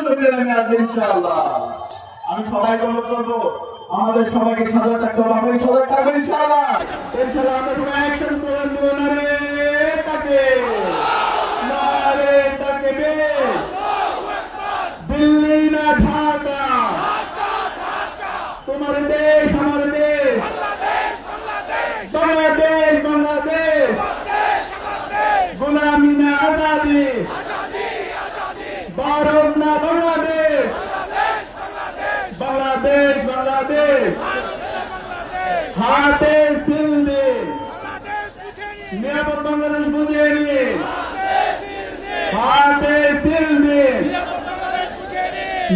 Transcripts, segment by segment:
শরীরে নেমে আসবে ইনশাআল্লাহ। আমি সবাইকে অনুরোধ করবো আমাদের সবাইকে সজাগ থাকতে হবে, আমাদের সজাগ থাকবে ইনশাআল্লাহ। ইনশাআল্লাহ আমরা সবাই একসাথে স্লোগান দিব, নারে তাকবীর, নারে তাকবীর। দিল্লি না ঢাকা, তোমার দেশ আমার দেশ, বাংলাদেশ বাংলাদেশ, গোলামি না আজাদি, ভারত না বাংলাদেশ, বাংলাদেশ বাংলাদেশ। হাতে সিল দিন, নিরাপদ বাংলাদেশ বুঝিয়ে নিন, হাতে সিল দিন,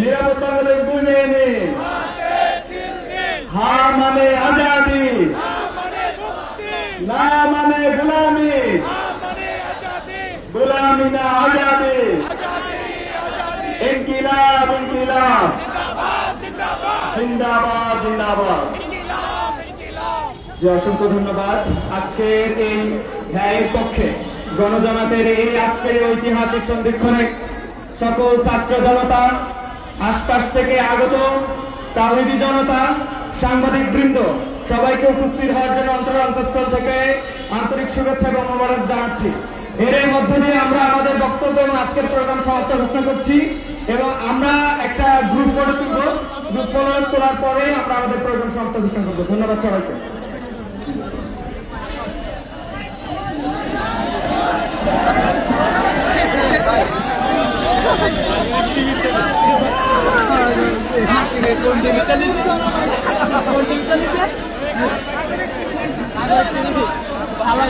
নিরাপদ বাংলাদেশ বুঝিয়ে নিন। হা মানে আজাদি, না মানে গোলামি, গোলামি না আজাদি। ইনকিলাব ইনকিলাব, জিন্দাবাদ জিন্দাবাদ। যে অসংখ্য ধন্যবাদ। আজকের এই ন্যায়ের পক্ষে গণজমাতের এই আজকের ঐতিহাসিক সন্ধিক্ষণে সকল ছাত্র জনতা, আশপাশ থেকে আগত তাওহীদি জনতা, সাংবাদিক বৃন্দ সবাইকে উপস্থিত হওয়ার জন্য অন্তঃস্থল থেকে আন্তরিক শুভেচ্ছা এবং মোবারক জানাচ্ছি। এর মধ্যে দিয়ে আমরা আমাদের বক্তব্য এবং আজকের প্রোগ্রাম সমাপ্ত ঘোষণা করছি এবং আমরা একটা গ্রুপ গড়ে তুলব। গ্রুপ তোলার পরে আমরা আমাদের প্রোগ্রাম সমাপ্ত ঘোষণা করবো। ধন্যবাদ সবাইকে। ভালো